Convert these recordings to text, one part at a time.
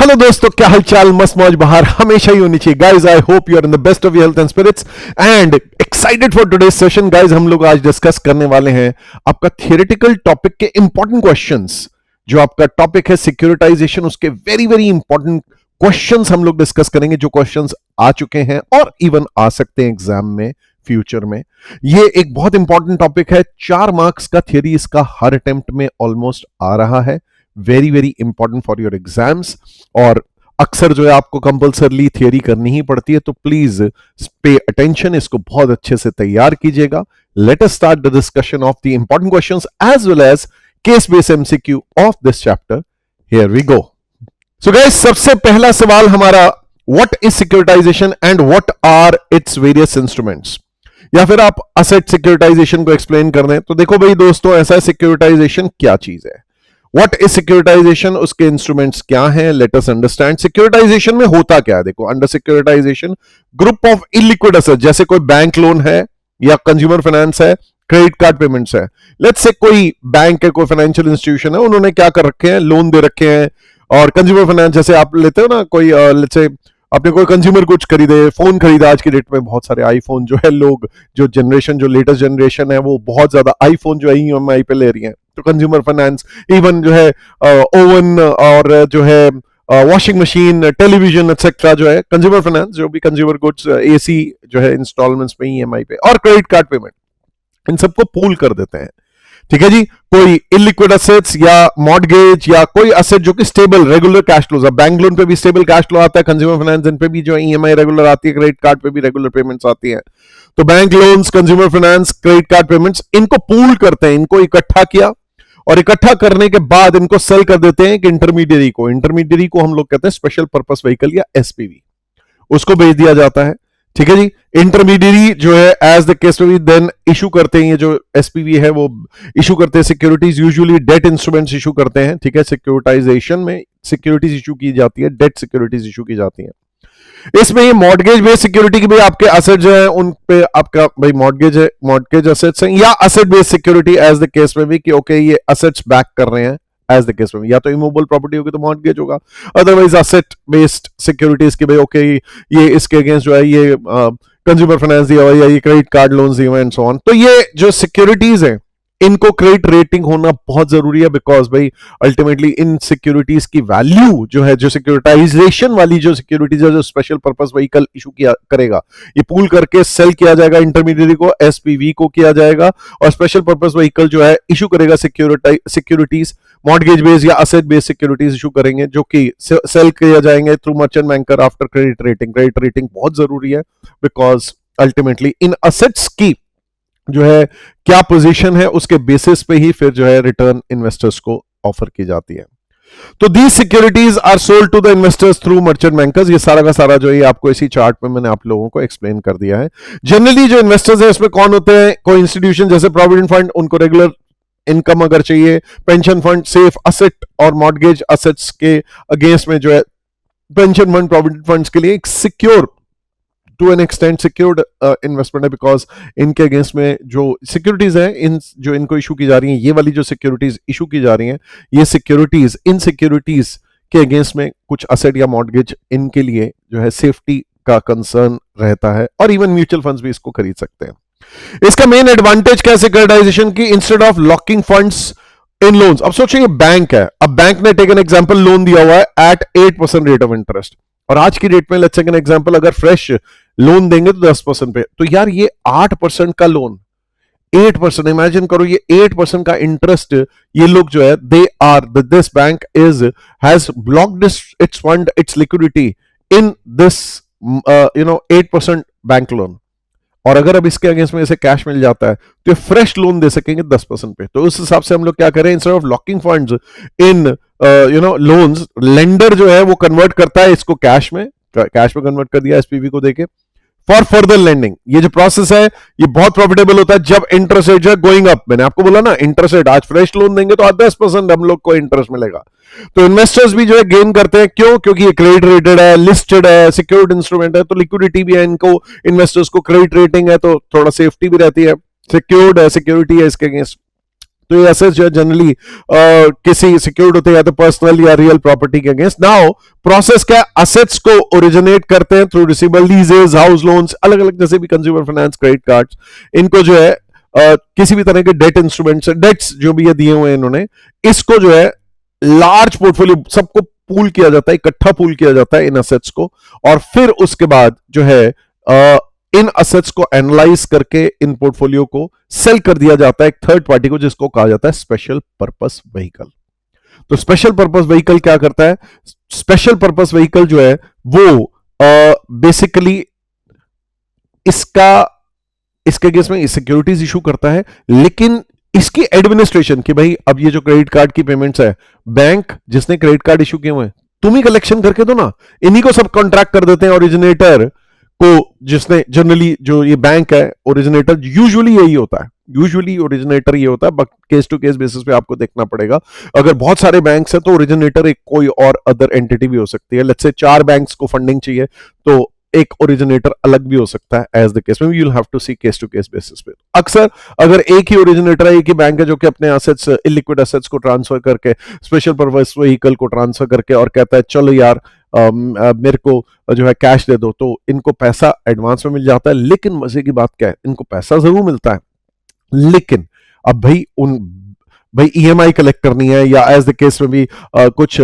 Hello दोस्तों, क्या हालचाल। मस्त मौज बहार हमेशा ही होनी चाहिए guys. I hope you are in the best of your health and spirits and excited for today's session. Guys, हम लोग आज डिस्कस करने वाले हैं आपका थियोरेटिकल टॉपिक के इंपॉर्टेंट क्वेश्चंस। जो आपका टॉपिक है सिक्योरिटाइजेशन, उसके वेरी वेरी इंपॉर्टेंट क्वेश्चंस हम लोग डिस्कस करेंगे, जो क्वेश्चंस आ चुके हैं और इवन आ सकते हैं एग्जाम में फ्यूचर में। ये एक बहुत इंपॉर्टेंट टॉपिक है। 4 मार्क्स का थियरी इसका हर अटेम्प्ट में ऑलमोस्ट आ रहा है। Very very important for your exams. और अक्सर जो है आपको कंपल्सरली थियरी करनी ही पड़ती है, तो प्लीज पे अटेंशन, इसको बहुत अच्छे से तैयार कीजिएगा। Let us start the discussion of the important questions as well as case based MCQ of this chapter. Here we go. So guys, सबसे पहला सवाल हमारा, what is securitization and what are its various instruments. या फिर आप asset securitisation को explain कर दें। तो देखो भाई दोस्तों, ऐसा है, सिक्योरिटाइजेशन क्या चीज है, व्हाट इज सिक्योरिटाइजेशन, उसके इंस्ट्रूमेंट्स क्या हैं। लेट अस अंडरस्टैंड सिक्योरिटाइजेशन में होता क्या है। देखो, under securitization group of illiquid asset, जैसे कोई बैंक लोन है या कंज्यूमर फाइनेंस है, क्रेडिट कार्ड पेमेंट्स है। लेट्स से कोई बैंक है, कोई फाइनेंशियल इंस्टीट्यूशन है, उन्होंने क्या कर रखे हैं, लोन दे रखे हैं। और कंज्यूमर फाइनेंस, जैसे आप लेते हो ना, कोई लेट्स से आपने कोई कंज्यूमर गुड्स खरीदे, फोन खरीदा। आज की डेट में बहुत सारे आईफोन जो है, लोग जो जनरेशन, जो लेटेस्ट जनरेशन है, वो बहुत ज्यादा आईफोन जो है ईएमआई पे ले रही है। तो कंज्यूमर फाइनेंस, इवन जो है ओवन और जो है वॉशिंग मशीन, टेलीविजन एक्सेट्रा, जो है कंज्यूमर फाइनेंस, जो भी कंज्यूमर गुड्स, एसी जो है इंस्टॉलमेंट्स पे, ईएमआई पे, और क्रेडिट कार्ड पेमेंट, इन सबको पूल कर देते हैं। ठीक है जी। कोई इलिक्विड एसेट्स या मॉर्गेज या कोई एसेट जो कि स्टेबल रेगुलर कैश फ्लोज है, बैंक लोन पे भी स्टेबल कैश फ्लो आता है, कंज्यूमर फाइनेंस इन पे भी जो है ईएमआई रेगुलर आती है, क्रेडिट कार्ड पे भी रेगुलर पेमेंट्स आती है। तो bank loans, consumer finance, credit card payments, इनको पूल करते हैं, इनको इकट्ठा किया और इकट्ठा करने के बाद इनको सेल कर देते हैं एक इंटरमीडियरी को। इंटरमीडियरी को हम लोग कहते हैं स्पेशल पर्पस व्हीकल या एसपीवी, उसको भेज दिया जाता है। ठीक है जी। इंटरमीडियरी जो है एज द केस में भी देन इशू करते हैं, ये जो एसपीवी है वो इशू करते हैं securities, usually debt instruments issue करते हैं। ठीक है, सिक्योरिटाइजेशन में सिक्योरिटीज इशू की जाती है, डेट सिक्योरिटीज इशू की जाती है। इसमें ये मॉर्गेज बेस्ड सिक्योरिटी की भी आपके असेट जो है उन पे आपका भाई मॉर्गेज है, मॉर्गेज असेट्स हैं, या asset based security as the case में भी कि ओके ये असेट्स बैक कर रहे हैं एज द केस में, या तो इमूवेबल प्रॉपर्टी होगी तो मॉर्गेज होगा, अदरवाइज असेट बेस्ड सिक्योरिटीज की भाई ओके ये इसके अगेंस्ट जो है ये कंज्यूमर फाइनेंस दिया हुआ या ये क्रेडिट कार्ड लोन्स दिए हुए एंड सो ऑन। तो ये जो सिक्योरिटीज है, इनको क्रेडिट रेटिंग होना बहुत जरूरी है, बिकॉज भाई अल्टीमेटली इन सिक्योरिटीज की वैल्यू जो है, जो सिक्योरिटाइजेशन वाली जो सिक्योरिटीज है, जो स्पेशल पर्पस व्हीकल इशू किया करेगा, ये पूल करके सेल किया जाएगा इंटरमीडियरी को, एसपीवी को किया जाएगा, और स्पेशल पर्पस व्हीकल जो है इशू करेगा सिक्योरिटीज, मॉर्गेज बेस्ड या असेट बेस्ड सिक्योरिटीज इशू करेंगे, जो कि सेल किया जाएंगे through merchant banker after credit rating. Credit rating बहुत जरूरी है, बिकॉज अल्टीमेटली इन असेट्स की जो है क्या पोजीशन है, उसके बेसिस पे ही फिर जो है रिटर्न इन्वेस्टर्स को ऑफर की जाती है। तो these securities are sold to the investors through merchant bankers. ये सारा का सारा जो है आपको इसी चार्ट पे मैंने आप लोगों को एक्सप्लेन कर दिया है। जनरली जो इन्वेस्टर्स है इसमें कौन होते हैं, कोई इंस्टीट्यूशन जैसे प्रोविडेंट फंड, उनको रेगुलर इनकम अगर चाहिए, पेंशन फंड, सेफ असेट और मॉर्गेज असेट्स के अगेंस्ट में जो है पेंशन फंड, प्रोविडेंट फंड्स के लिए एक secure to an extent secured investment है, बिकॉज इनके अगेंस्ट में जो सिक्योरिटीज है, इन जो इनको इशू की जा रही हैं, ये वाली जो सिक्योरिटीज इशू की जा रही हैं, ये सिक्योरिटीज, इन सिक्योरिटीज के अगेंस्ट में कुछ असेट या मॉर्गेज, इनके लिए जो है सेफ्टी का कंसर्न रहता है, और इवन म्यूचुअल फंड्स भी इसको खरीद सकते हैं। इसका मेन एडवांटेज क्या है सिक्योरिटाइजेशन की, instead of locking funds in loans. अब सोचिए ये बैंक है, अब बैंक ने टेकन एग्जांपल लोन दिया हुआ है एट 8% रेट ऑफ इंटरेस्ट, और आज की डेट में लेट्स टेक एन एग्जांपल, अगर फ्रेश लोन देंगे तो 10% पे, तो यार ये 8% का लोन, 8%, इमेजिन करो ये 8% का इंटरेस्ट, ये लोग जो है they are this bank is has blocked its fund, its liquidity in this 8% bank loan. और अगर अब इसके अगेंस्ट में इसे कैश मिल जाता है तो ये फ्रेश लोन दे सकेंगे 10% पे। तो उस हिसाब से हम लोग क्या करें, instead of locking funds in loans, lender जो है वो कन्वर्ट करता है इसको कैश में कन्वर्ट कर दिया एसपीवी को देके फॉर फर्दर लेंडिंग। ये जो प्रोसेस है ये बहुत प्रॉफिटेबल होता है जब इंटरेस्ट रेट जो है गोइंग अप। मैंने आपको बोला ना, इंटरेस्ट रेट आज फ्रेश लोन देंगे तो 10% हम लोग को इंटरेस्ट मिलेगा, तो इन्वेस्टर्स भी जो है गेन करते हैं। क्यों? क्योंकि ये क्रेडिट रेटेड है, लिस्टेड है, सिक्योर्ड इंस्ट्रूमेंट है, तो लिक्विडिटी भी है इनको, इन्वेस्टर्स को क्रेडिट रेटिंग है तो थोड़ा सेफ्टी भी रहती है, सिक्योर्ड है, सिक्योरिटी है इसके अगेंस्ट। तो ये एसेट्स जो है जनरली किसी सिक्योर्ड होते हैं या तो पर्सनल या रियल प्रॉपर्टी के अगेंस्ट। नाउ प्रोसेस क्या, असेट्स को ओरिजिनेट करते हैं थ्रू रिसीवेबल, लीजेस, हाउस लोन्स, अलग अलग जैसे भी कंज्यूमर फाइनेंस, क्रेडिट कार्ड्स, इनको जो है किसी भी तरह के डेट इंस्ट्रूमेंट्स, डेट्स जो भी ये दिए हुए हैं इन्होंने, इसको जो है लार्ज पोर्टफोलियो सबको पूल किया जाता है, इकट्ठा पूल किया जाता है इन असेट्स को, और फिर उसके बाद जो है इन असेट्स को एनालाइज करके इन पोर्टफोलियो को सेल कर दिया जाता है एक थर्ड पार्टी को, जिसको कहा जाता है स्पेशल पर्पस व्हीकल। तो स्पेशल पर्पस व्हीकल क्या करता है, स्पेशल पर्पस व्हीकल जो है वो बेसिकली इसके केस में सिक्योरिटीज इशू करता है, लेकिन इसकी एडमिनिस्ट्रेशन कि भाई अब ये जो क्रेडिट कार्ड की पेमेंट्स है, बैंक जिसने क्रेडिट कार्ड इशू किए हुए हैं तुम ही कलेक्शन करके दो ना, इन्हीं को सब कॉन्ट्रैक्ट कर देते हैं ओरिजिनेटर को, जिसने जनरली जो ये बैंक है ओरिजिनेटर यूजुअली यही होता है, यूजुअली ओरिजिनेटर ये होता है, but case to case basis पे आपको देखना पड़ेगा। अगर बहुत सारे बैंक्स हैं तो ओरिजिनेटर एक कोई और अदर एंटिटी भी हो सकती है। लेट्स से 4 बैंक्स को फंडिंग चाहिए तो एक ओरिजिनेटर अलग भी हो सकता है, एज द केस में, you will have to see case to case basis पे। अक्सर अगर एक ही ओरिजिनेटर है, एक ही बैंक है जो कि अपने एसेट्स, इलिक्विड एसेट्स को ट्रांसफर करके स्पेशल पर्पस व्हीकल को ट्रांसफर करके और कहता है चलो यार मेरे को जो है कैश दे दो, तो इनको पैसा एडवांस में मिल जाता है। लेकिन मजे की बात क्या है, इनको पैसा जरूर मिलता है, लेकिन अब भाई ईएमआई कलेक्ट करनी है, या एज द केस में भी कुछ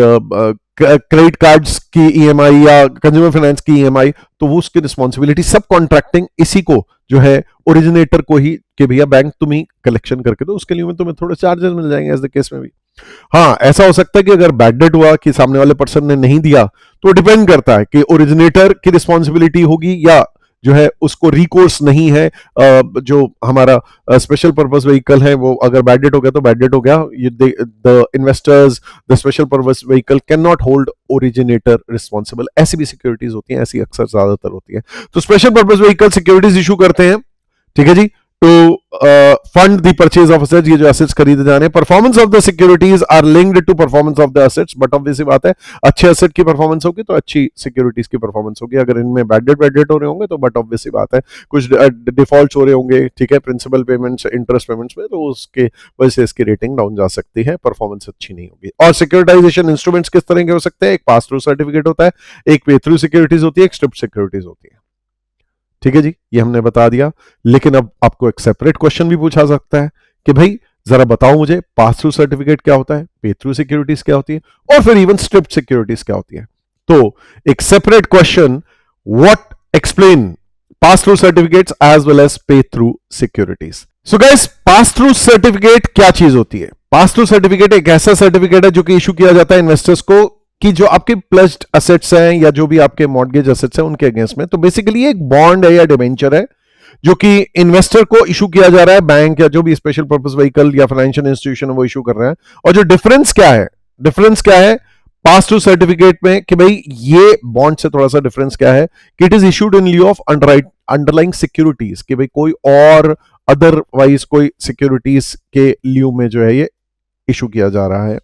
क्रेडिट कार्ड्स की ईएमआई या कंज्यूमर फाइनेंस की ईएमआई, तो वो उसकी रिस्पॉन्सिबिलिटी सब कॉन्ट्रैक्टिंग इसी को जो है ओरिजिनेटर को ही, कि भैया बैंक तुम ही कलेक्शन करके दो, उसके लिए में तुम्हें थोड़े चार्जेस मिल जाएंगे एज द केस में भी। हाँ, ऐसा हो सकता है कि अगर बैड डेट हुआ कि सामने वाले पर्सन ने नहीं दिया, तो डिपेंड करता है कि ओरिजिनेटर की रिस्पॉन्सिबिलिटी होगी या जो है उसको रिकोर्स नहीं है। जो हमारा स्पेशल पर्पस व्हीकल है वो अगर बैड डेट हो गया तो बैड डेट हो गया, the investors, the special purpose vehicle can not hold originator responsible. ऐसी भी सिक्योरिटीज होती हैं, ऐसी अक्सर ज्यादातर होती है। तो special purpose vehicle securities issue करते हैं, ठीक है जी, to fund the purchase of assets, ये जो एसेट्स खरीदे जाने। Performance of the securities are linked to performance of the assets, but obviously बात है अच्छे एसेट की परफॉर्मेंस होगी तो अच्छी सिक्योरिटीज की परफॉर्मेंस होगी। अगर इनमें बैड डेट हो रहे होंगे तो बट ऑब्वियसली बात है कुछ डिफॉल्ट हो रहे होंगे, ठीक है, प्रिंसिपल पेमेंट्स, इंटरेस्ट पेमेंट्स में, तो उसके वजह से इसकी रेटिंग डाउन जा सकती है, परफॉर्मेंस अच्छी नहीं होगी। और सिक्योरिटाइजेशन इंस्ट्रूमेंट्स किस तरह के हो सकते हैं, एक पास थ्रू सर्टिफिकेट होता है, एक पे थ्रू सिक्योरिटीज होती है, एक स्ट्रिप्ट सिक्योरिटीज होती है, ठीक है जी, ये हमने बता दिया। लेकिन अब आपको एक सेपरेट क्वेश्चन भी पूछा सकता है कि भाई जरा बताओ मुझे, पास थ्रू सर्टिफिकेट क्या होता है, पे थ्रू सिक्योरिटीज क्या होती है, और फिर इवन स्ट्रिप्ट सिक्योरिटीज क्या होती है। तो एक separate question, what explain pass through certificates as well as pay through securities. So guys, pass through certificate क्या चीज होती है? पास थ्रू सर्टिफिकेट एक ऐसा सर्टिफिकेट है जो कि इशू किया जाता है इन्वेस्टर्स को कि जो आपके प्लेज्ड एसेट्स हैं या जो भी आपके मॉर्गेज एसेट्स हैं उनके अगेंस्ट में। तो बेसिकली एक बॉन्ड है या डिबेंचर है जो कि इन्वेस्टर को इशू किया जा रहा है, बैंक या जो भी स्पेशल पर्पस व्हीकल या फाइनेंशियल इंस्टीट्यूशन है वो इशू कर रहा है। और जो डिफरेंस क्या है पास थ्रू सर्टिफिकेट में, कि भाई ये बॉन्ड से थोड़ा सा डिफरेंस क्या है कि it is issued in लिeu of underlying securities, कि भाई कोई और अदरवाइज कोई सिक्योरिटीज के लिeu में जो है ये इशू किया जा रहा है।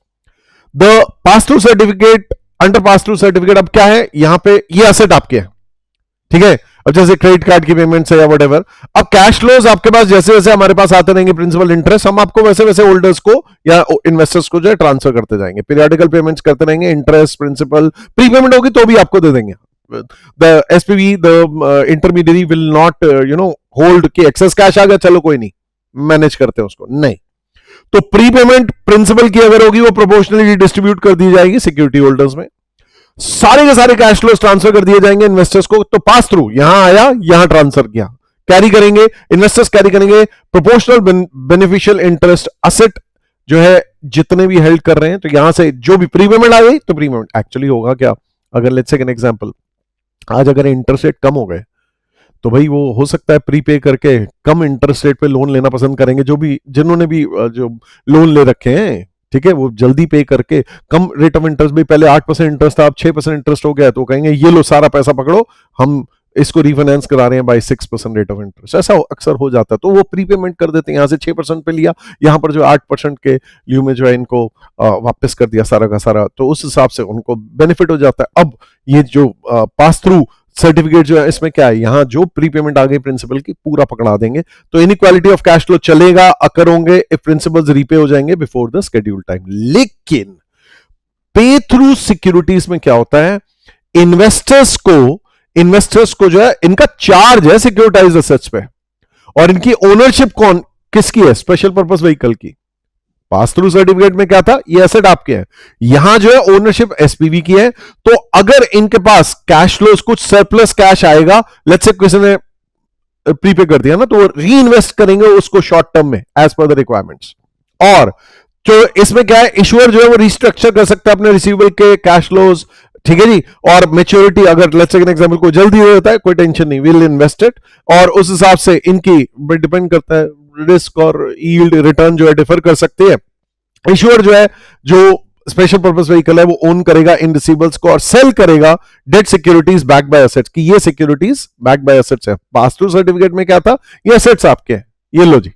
The pass through certificate, under pass through certificate अब क्या है, यहां पे ये एसेट आपके है, ठीक है, अब जैसे क्रेडिट कार्ड की पेमेंट्स है या व्हाटएवर, अब कैश फ्लोज आपके पास जैसे जैसे हमारे पास आते रहेंगे, प्रिंसिपल इंटरेस्ट, हम आपको वैसे वैसे होल्डर्स को या इन्वेस्टर्स को जो है ट्रांसफर करते जाएंगे, पीरियडिकल पेमेंट्स करते रहेंगे, इंटरेस्ट, प्रिंसिपल, प्रीपेमेंट होगी तो भी आपको दे देंगे। The SPV, the intermediary will not hold कि एक्सेस कैश आ गया चलो कोई नहीं मैनेज करते हैं उसको, नहीं। तो प्रीपेमेंट प्रिंसिपल की अगर होगी वो प्रोपोर्शनली डिस्ट्रीब्यूट कर दी जाएगी सिक्योरिटी होल्डर्स में, सारे के सारे कैश फ्लोस ट्रांसफर कर दिए जाएंगे इन्वेस्टर्स को। तो पास थ्रू यहां आया, यहां ट्रांसफर किया, कैरी करेंगे इन्वेस्टर्स, कैरी करेंगे प्रोपोर्शनल बेनिफिशियल इंटरेस्ट असेट जो है जितने भी हेल्ड कर रहे हैं। तो यहां से जो भी प्रीपेमेंट आ गई तो प्रीपेमेंट एक्चुअली होगा क्या, अगर लेट्स टेक एन एग्जांपल, आज अगर इंटरेस्ट रेट कम हो गए तो भाई वो हो सकता है प्रीपे करके कम इंटरेस्ट रेट पे लोन लेना पसंद करेंगे, जो भी जिन्होंने भी जो लोन ले रखे हैं, ठीक है, वो जल्दी पे करके कम रेट ऑफ इंटरेस्ट भी, पहले 8% इंटरेस्ट था अब 6% इंटरेस्ट हो गया, तो कहेंगे ये लो सारा पैसा पकड़ो, हम इसको रिफाइनेंस करा रहे हैं बाय 6% रेट ऑफ इंटरेस्ट। ऐसा अक्सर हो जाता है, तो वो प्रीपेमेंट कर देते हैं, यहाँ से 6% पे लिया, यहाँ पर जो 8% के लिeu में जो है इनको वापस कर दिया सारा का सारा, तो उस हिसाब से उनको बेनिफिट हो जाता है। अब ये जो पास थ्रू सर्टिफिकेट जो है इसमें क्या है, यहां जो प्रीपेमेंट आ गई प्रिंसिपल की पूरा पकड़ा देंगे, तो इनइक्वालिटी ऑफ कैश फ्लो चलेगा, अकर होंगे इफ प्रिंसिपल्स रीपे हो जाएंगे बिफोर द शेड्यूल टाइम। लेकिन पे थ्रू सिक्योरिटीज में क्या होता है, इन्वेस्टर्स को जो है इनका चार्ज है सिक्योरिटाइज एसेट्स पे, और इनकी ओनरशिप कौन किसकी है, स्पेशल पर्पस व्हीकल की। पास थ्रू सर्टिफिकेट में क्या था, ये एसेट आपके हैं, यहां जो है ओनरशिप एसपीवी की है। तो अगर इनके पास कैश फ्लोज कुछ सरप्लस कैश आएगा, लेट्स से किसी ने प्रीपे कर दिया ना, तो री इन्वेस्ट करेंगे उसको शॉर्ट टर्म में एज पर द रिक्वायरमेंट्स। और जो इसमें क्या है, इशूअर जो है वो रिस्ट्रक्चर कर सकता है अपने रिसीवेबल के कैश फ्लोज, ठीक है जी। और मेच्योरिटी अगर लेट्स से एग्जांपल को जल्दी हो जाता है, कोई टेंशन नहीं, विल इन्वेस्ट इट, और उस हिसाब से इनकी डिपेंड करता है रिस्क और यील्ड रिटर्न जो है डिफर कर सकती है। इशूअर जो है, जो स्पेशल पर्पस व्हीकल है, वो ओन करेगा इन रिसीवेबल्स को और सेल करेगा debt securities back by assets की, ये सिक्योरिटीज बैक बाय एसेट्स है। पास थ्रू सर्टिफिकेट में क्या था, ये एसेट्स आपके हैं, ये लो जी,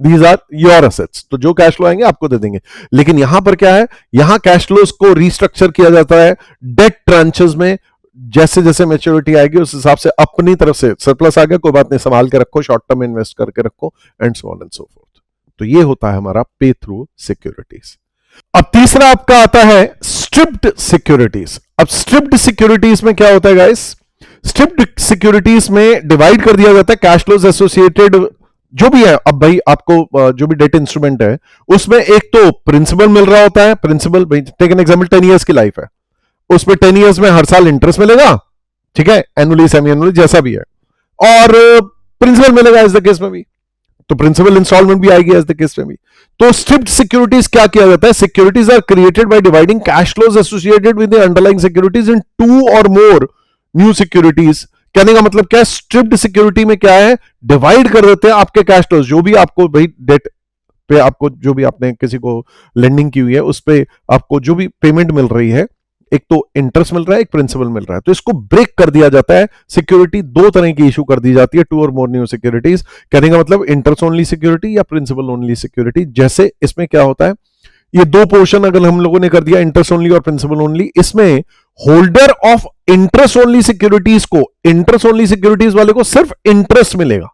दीज आर योर एसेट्स, तो जो कैश फ्लो आएंगे आपको दे देंगे। लेकिन यहां पर क्या है, यहां कैश फ्लोज को रिस्ट्रक्चर किया जाता है डेट ट्रांचेस में, जैसे जैसे मैच्योरिटी आएगी उस हिसाब से अपनी तरफ से सरप्लस आ गया, कोई बात नहीं, संभाल के रखो, शॉर्ट टर्म इन्वेस्ट करके रखो, and so on and so forth. तो ये होता है हमारा पे थ्रू सिक्योरिटीज। अब तीसरा आपका आता है स्ट्रिप्ड सिक्योरिटीज। अब स्ट्रिप्ड सिक्योरिटीज में क्या होता है गाइस, स्ट्रिप्ड सिक्योरिटीज में डिवाइड कर दिया जाता है कैश फ्लोज एसोसिएटेड जो भी है। अब भाई आपको जो भी डेट इंस्ट्रूमेंट है उसमें एक तो प्रिंसिपल मिल रहा होता है, प्रिंसिपल भाई टेक एन एग्जांपल 10 इयर्स की लाइफ है, उसमें 10 इयर्स में हर साल इंटरेस्ट मिलेगा, ठीक है, एनुअली सेमी एनुअली जैसा भी है, और प्रिंसिपल मिलेगा एज द केस में भी, तो प्रिंसिपल इंस्टॉलमेंट भी आएगी एज द केस में भी। तो स्ट्रिप्ड सिक्योरिटीज क्या किया जाता है, securities are created by dividing cash flows associated with the underlying securities in 2 और मोर न्यू सिक्योरिटीज। कहने का मतलब क्या है, स्ट्रिप्ड सिक्योरिटी में क्या है, डिवाइड कर देते हैं आपके कैश फ्लोज, जो भी आपको भाई डेट पे आपको जो भी आपने किसी को लेंडिंग की हुई है उस पे आपको जो भी पेमेंट मिल रही है, एक तो इंटरेस्ट मिल रहा है, एक प्रिंसिपल मिल रहा है, तो इसको ब्रेक कर दिया जाता है। सिक्योरिटी 2 तरह की इशू कर दी जाती है, 2 और मोर न्यू सिक्योरिटीज। कहने का मतलब इंटरेस्ट ओनली सिक्योरिटी या प्रिंसिपल ओनली सिक्योरिटी। जैसे इसमें क्या होता है, ये 2 पोर्शन अगर हम लोगों ने कर दिया, इंटरेस्ट ओनली और प्रिंसिपल ओनली, इसमें holder of interest only securities को, इंटरेस्ट ओनली सिक्योरिटीज वाले को सिर्फ इंटरेस्ट मिलेगा,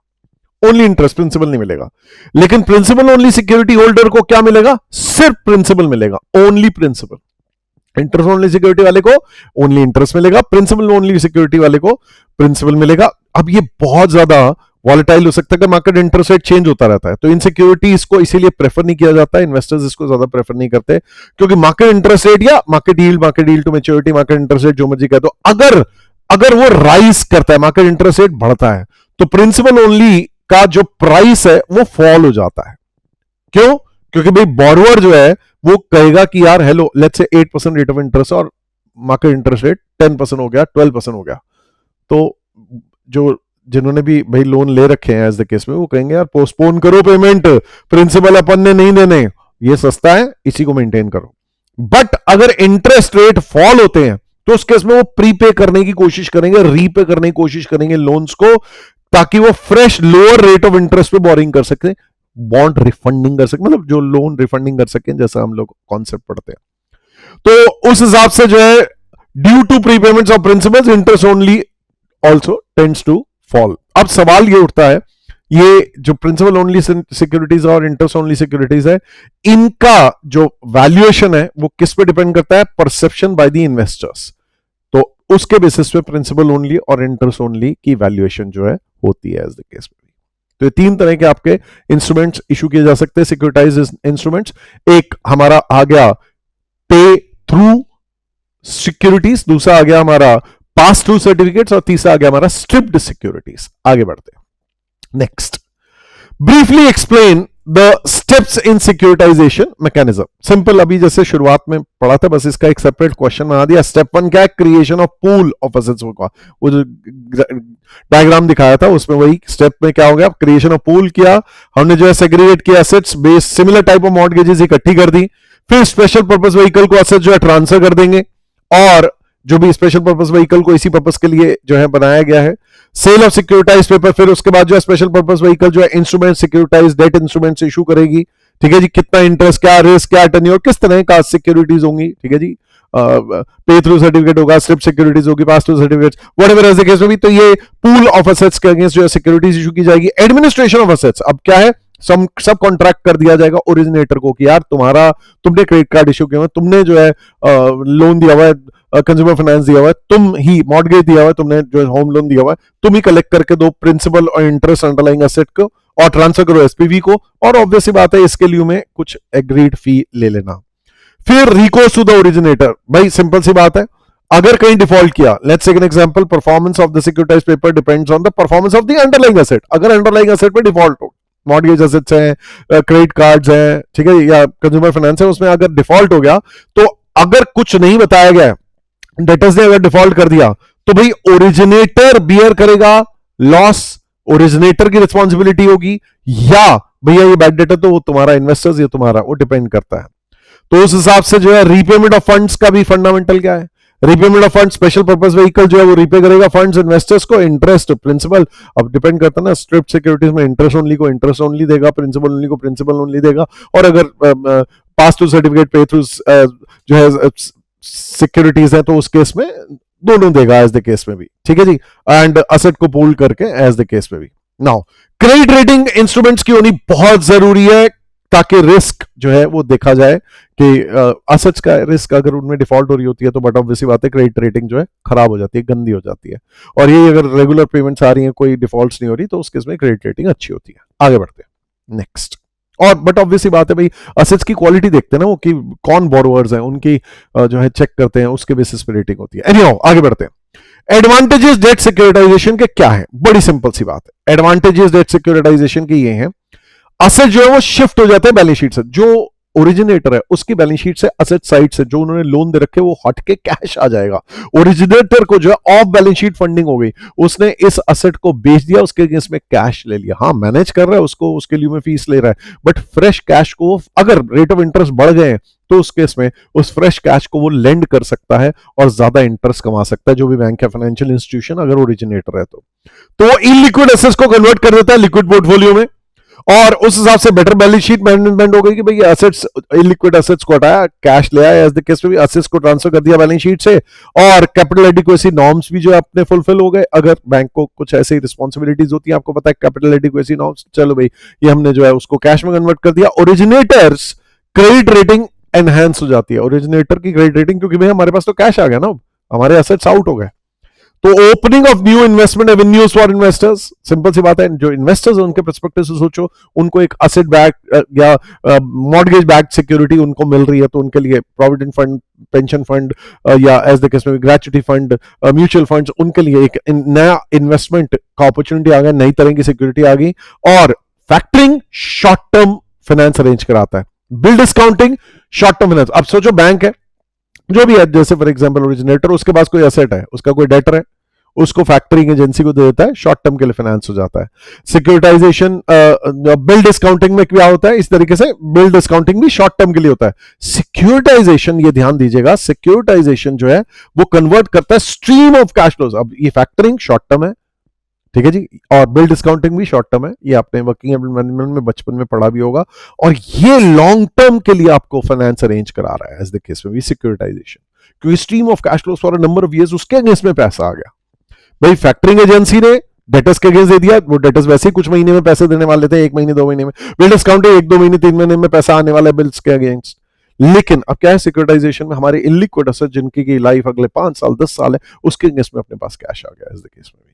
ओनली इंटरेस्ट, प्रिंसिपल नहीं मिलेगा। लेकिन प्रिंसिपल ओनली सिक्योरिटी होल्डर को क्या मिलेगा, सिर्फ प्रिंसिपल मिलेगा, only principal. Interest only security वाले को ओनली इंटरेस्ट मिलेगा, प्रिंसिपल ओनली सिक्योरिटी वाले को प्रिंसिपल मिलेगा। अब ये बहुत ज्यादा वॉलेटाइल हो सकता है कि मार्केट इंटरेस्ट रेट चेंज होता रहता है, तो इन सिक्योरिटीज को इसीलिए प्रेफर नहीं किया जाता है, इन्वेस्टर्स इसको ज्यादा प्रेफर नहीं करते, क्योंकि मार्केट इंटरेस्ट रेट या market yield to maturity, market interest rate जो मर्जी कहे, तो अगर वो राइज करता है, मार्केट इंटरेस्ट रेट बढ़ता है, तो प्रिंसिपल ओनली का जो प्राइस है वो फॉल हो जाता है। क्यों, क्योंकि भाई बोरोवर जो है वो कहेगा कि यार hello let's say 8% rate of interest और मार्केट इंटरेस्ट रेट 10% हो गया, 12% हो गया, तो जो जिन्होंने भी भाई लोन ले रखे हैं एज द केस में, वो कहेंगे यार पोस्टपोन करो पेमेंट, प्रिंसिपल अपन ने नहीं देने, ये सस्ता है, इसी को मेंटेन करो। बट अगर इंटरेस्ट रेट फॉल होते हैं तो उस केस में वो प्रीपे करने की कोशिश करेंगे, रीपे करने की कोशिश करेंगे लोन्स को, ताकि वो fresh lower rate of interest पे बोरिंग कर सकते, बॉन्ड रिफंडिंग कर सके, मतलब जो लोन रिफंडिंग कर सके, जैसा हम लोग कॉन्सेप्ट पढ़ते हैं। तो उस हिसाब से जो है due to prepayments of principals interest only also tends to fall. अब सवाल ये उठता है, ये जो प्रिंसिपल ओनली सिक्योरिटीज और इंटरेस्ट ओनली सिक्योरिटीज है, इनका जो वैल्यूएशन है वो किस पे डिपेंड करता है, परसेप्शन बाय द इन्वेस्टर्स। तो उसके बेसिस पे प्रिंसिपल ओनली और इंटरेस्ट ओनली की वैल्यूएशन जो है होती है एज द केस में। तो ये 3 तरह के आपके इंस्ट्रूमेंट्स इशू किए जा सकते हैं, सिक्योरिटाइज इंस्ट्रूमेंट्स। एक हमारा आ गया पे थ्रू सिक्योरिटीज, दूसरा आ गया हमारा पास थ्रू सर्टिफिकेट्स, और तीसरा आ गया हमारा स्ट्रिप्ड सिक्योरिटीज। आगे बढ़ते हैं। Next, briefly explain the steps in securitization mechanism. Simple, अभी जैसे शुरुआत में पढ़ा था, बस इसका एक सेपरेट क्वेश्चन बना दिया। स्टेप 1 क्या है, creation of pool of assets का, वो जो डायग्राम दिखाया था उसमें वही स्टेप में क्या हो गया, क्रिएशन ऑफ पूल किया, हमने जो है सेग्रीगेट किया assets, base similar type of mortgages इकट्ठी कर दी, फिर स्पेशल पर्पस व्हीकल को एसेट्स जो है ट्रांसफर कर देंगे, और जो भी स्पेशल पर्पस व्हीकल को इसी पर्पस के लिए जो है बनाया गया है, सेल ऑफ सिक्योरिटाइज पेपर, फिर उसके बाद जो है स्पेशल पर्पस व्हीकल जो है instrument securitise debt instruments issue करेगी, ठीक है जी, कितना इंटरेस्ट, क्या रिस्क, क्या टेन्योर, किस तरह का सिक्योरिटीज होंगी, ठीक है जी, पे थ्रू सर्टिफिकेट होगा, स्ट्रिप सिक्योरिटीज होगी, pass through certificates, whatever as the case में भी, तो ये पूल ऑफ एसेट्स के अगेंस्ट जो है सिक्योरिटीज इशू की जाएगी। एडमिनिस्ट्रेशन ऑफ एसेट्स, अब क्या है, सब कॉन्ट्रैक्ट कर दिया जाएगा ओरिजिनेटर को कि यार तुमने क्रेडिट कार्ड इशू किया हुआ है, तुमने जो है लोन दिया हुआ है, कंज्यूमर फाइनेंस दिया हुआ है, तुम ही मॉर्गेज दिया हुआ है, तुमने जो होम लोन दिया हुआ है, तुम ही कलेक्ट करके दो प्रिंसिपल और इंटरेस्ट अंडरलाइंग एसेट को और ट्रांसफर करो एसपीवी को, और ऑब्वियसली बात है इसके लिए में कुछ एग्रीड फी ले लेना। फिर रिकोर्स टू द ओरिजिनेटर, भाई सिंपल सी बात है, अगर कहीं डिफॉल्ट किया, let's take an example, performance of the securitized paper depends on the performance of the underlying asset. अगर अंडरलाइंग एसेट पे डिफॉल्ट हो, मॉर्गेज एसेट्स हैं, क्रेडिट कार्ड्स हैं, ठीक है, या कंज्यूमर फाइनेंस है, उसमें अगर डिफॉल्ट हो गया, तो अगर कुछ नहीं बताया गया, डेटर्स ने अगर डिफॉल्ट कर दिया, तो भाई ओरिजिनेटर बियर करेगा लॉस, ओरिजिनेटर की रिस्पॉन्सिबिलिटी होगी, या भैया ये बैड डेटर तो वो तुम्हारा, इन्वेस्टर्स ये तुम्हारा, वो डिपेंड करता है। तो उस हिसाब से जो है रीपेमेंट ऑफ फंड्स का भी फंडामेंटल क्या है, repayment of fund, special purpose vehicle जो है वो रीपे करेगा फंड्स इन्वेस्टर्स को, इंटरेस्ट प्रिंसिपल, अब डिपेंड करता है ना, स्ट्रिप्ट सिक्योरिटीज में इंटरेस्ट ओनली को इंटरेस्ट ओनली देगा, प्रिंसिपल ओनली को प्रिंसिपल ओनली देगा, और अगर पास थ्रू सर्टिफिकेट, पे थ्रू जो है सिक्योरिटीज है, तो उस केस में दोनों देगा एज द केस में भी, ठीक है जी, एंड असेट को पूल करके एज द केस में भी। नाउ क्रेडिट रेटिंग इंस्ट्रूमेंट्स की होनी बहुत जरूरी है, ताकि रिस्क जो है वो देखा जाए कि असेट्स का रिस्क अगर उनमें डिफॉल्ट हो रही होती है, तो बट ऑब्वियसली बात है क्रेडिट रेटिंग जो है खराब हो जाती है, गंदी हो जाती है, और ये अगर रेगुलर पेमेंट्स आ रही हैं, कोई डिफॉल्ट्स नहीं हो रही, तो उस केस में क्रेडिट रेटिंग अच्छी होती है। आगे बढ़ते हैं नेक्स्ट, और बट ऑब्वियसली बात है भाई, असेट्स की क्वालिटी देखते हैं ना वो, कि कौन बोरोवर्स हैं, उनकी जो है चेक करते हैं, उसके बेसिस पे रेटिंग होती है। एनीहाउ आगे बढ़ते हैं। एडवांटेजेस डेट सिक्योरिटाइजेशन के क्या है, बड़ी सिंपल सी बात है, एडवांटेजेस डेट सिक्योरिटाइजेशन के ये हैं, असेट जो है वो शिफ्ट हो जाते हैं बैलेंस शीट से, जो ओरिजिनेटर है उसकी बैलेंस शीट से, असेट साइड से जो उन्होंने लोन दे रखे वो हट के कैश आ जाएगा, ओरिजिनेटर को जो है ऑफ बैलेंस शीट फंडिंग हो गई, उसने इस असेट को बेच दिया, उसके अगेंस्ट में कैश ले लिया, हाँ मैनेज कर रहा है उसको, उसके लिए में फीस ले रहा है, बट फ्रेश कैश को अगर रेट ऑफ इंटरेस्ट बढ़ गए तो उस केस में उस फ्रेश कैश को वो लेंड कर सकता है और ज्यादा इंटरेस्ट कमा सकता है, जो भी बैंक या फाइनेंशियल इंस्टीट्यूशन अगर ओरिजिनेटर है तो इलिक्विड एसेट्स को कन्वर्ट कर देता है लिक्विड पोर्टफोलियो में, और उस हिसाब से बेटर बैलेंस शीट मैनेजमेंट हो गई कि भाई एसेट्स, इलिक्विड एसेट्स को हटाया, कैश ले आया, एज द केस में भी एसेट्स को ट्रांसफर कर दिया बैलेंस शीट से, और कैपिटल एडिक्वेसी नॉर्म्स भी जो है अपने फुलफिल हो गए। अगर बैंक को कुछ ऐसी रिस्पॉन्सिबिलिटीज होती है, आपको पता है कैपिटल एडिक्वेसी नॉर्म्स, चलो भाई ये हमने जो है उसको कैश में कन्वर्ट कर दिया, ओरिजिनेटर्स क्रेडिट रेटिंग एनहांस हो जाती है, ओरिजिनेटर की क्रेडिट रेटिंग, क्योंकि भाई हमारे पास तो कैश आ गया ना, हमारे एसेट्स आउट हो गए। तो opening of new investment avenues for investors, simple सी बात है, जो इन्वेस्टर्स हैं उनके पर्सपेक्टिव से सोचो, उनको एक असेट बैक या मॉर्गेज बैक सिक्योरिटी उनको मिल रही है, तो उनके लिए प्रोविडेंट फंड, पेंशन फंड, या एज द केस में ग्रेच्युटी फंड, म्यूचुअल फंड्स, उनके लिए एक नया इन्वेस्टमेंट का अपॉर्चुनिटी आ गया, नई तरह की सिक्योरिटी आ गई। और factoring short term finance arrange कराता है, bill discounting short term finance. अब सोचो बैंक है, जो भी है, जैसे फॉर एग्जांपल ओरिजिनेटर, उसके पास कोई एसेट है, उसका कोई डेटर है, उसको फैक्टरिंग एजेंसी को दे देता है, शॉर्ट टर्म के लिए फाइनेंस हो जाता है। सिक्योरिटाइजेशन, बिल डिस्काउंटिंग में क्या होता है, इस तरीके से बिल डिस्काउंटिंग भी शॉर्ट टर्म के लिए होता है। सिक्योरिटाइजेशन, ये ध्यान दीजिएगा, सिक्योरिटाइजेशन जो है वो कन्वर्ट करता है स्ट्रीम ऑफ कैश फ्लोज। अब ये फैक्टरिंग शॉर्ट टर्म है, ठीक है जी, और बिल डिस्काउंटिंग भी शॉर्ट टर्म है, ये आपने वर्किंग कैपिटल मैनेजमेंट में बचपन में पढ़ा भी होगा, और ये लॉन्ग टर्म के लिए आपको फाइनेंस अरेंज करा रहा है एज द केस में भी सिक्योरिटाइजेशन, क्योंकि stream of cash flows for a number of years उसके अगेंस्ट में पैसा आ गया। भाई फैक्टरिंग एजेंसी ने डेटर्स के अगेंस्ट दे दिया, वो डेटर्स वैसे ही कुछ महीने में पैसे देने वाले थे, 1 महीने 2 महीने में, बिल डिस्काउंटिंग 1-2 महीने 3 महीने में पैसा आने वाला है बिल्स के अगेंस्ट। लेकिन अब क्या है, सिक्योरिटाइजेशन में हमारे इलिक्विड एसेट जिनकी की लाइफ अगले 5 साल 10 साल है, उसके अगेंस्ट में अपने पास कैश आ गया, इस केस में भी।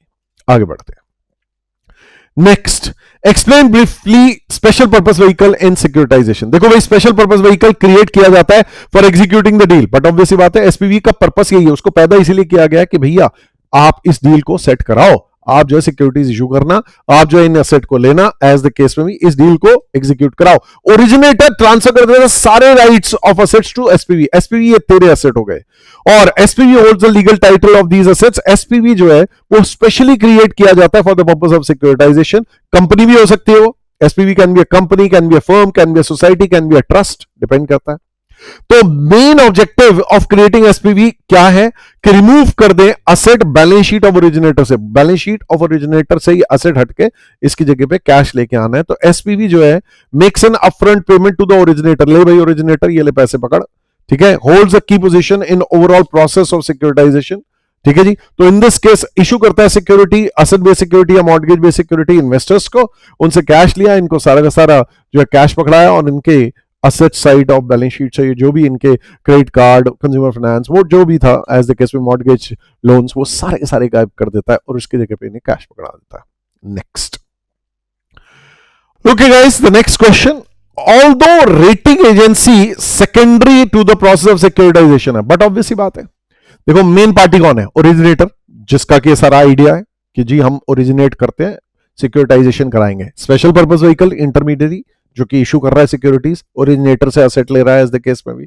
आगे बढ़ते हैं next, explain briefly special purpose vehicle in securitization. देखो भाई, स्पेशल पर्पस व्हीकल क्रिएट किया जाता है for executing the deal, but obviously बात है एसपीवी का पर्पस यही है, उसको पैदा इसीलिए किया गया है कि भैया आप इस डील को सेट कराओ, आप जो है सिक्योरिटीज इशू करना, आप जो है इन एसेट को लेना, एज द केस में भी इस डील को एग्जीक्यूट कराओ। ओरिजिनेटर ट्रांसफर कर देता है सारे rights of assets to SPV, SPV ये तेरे एसेट हो गए, और SPV holds the legal title of these assets. SPV जो है वो स्पेशली क्रिएट किया जाता है for the purpose of securitization. Company भी हो सकती है वो, SPV can be a company, can be a firm, can be a society, can be a trust, depend करता है। तो main objective of creating SPV क्या है कि रिमूव कर दें asset balance sheet of originator से, बैलेंस शीट ऑफ ओरिजिनेटर से ये असेट हटके इसकी जगह पे कैश लेके आना है। तो एसपीवी जो है makes an upfront payment to the originator, ले भाई ओरिजिनेटर ये ले पैसे पकड़, ठीक है, holds a key position in overall process of securitization, ठीक है जी। तो इन दिस केस इशू करता है सिक्योरिटी, असेट बेस्ड सिक्योरिटी या मॉर्गेज बेस्ड सिक्योरिटी इन्वेस्टर्स को, उनसे कैश लिया, इनको सारा का सारा जो है कैश पकड़ाया और इनके asset side of balance sheet से जो भी इनके क्रेडिट कार्ड, कंज्यूमर फाइनेंस, वो जो भी था एज द केस में मॉर्गेज लोन्स, वो सारे के सारे गायब कर देता है और उसकी जगह पे इन्हें कैश पकड़ा देता है। Next, okay guys, the next question, although rating agency secondary to the process of securitization है, बट ऑब्वियसली बात है, देखो मेन पार्टी कौन है? ओरिजिनेटर, जिसका कि सारा आइडिया है कि जी हम ओरिजिनेट करते हैं, सिक्योरिटाइजेशन कराएंगे। स्पेशल पर्पस व्हीकल इंटरमीडियरी जो कि इशू कर रहा है सिक्योरिटीज, ओरिजिनेटर से एसेट ले रहा है एज द केस में भी,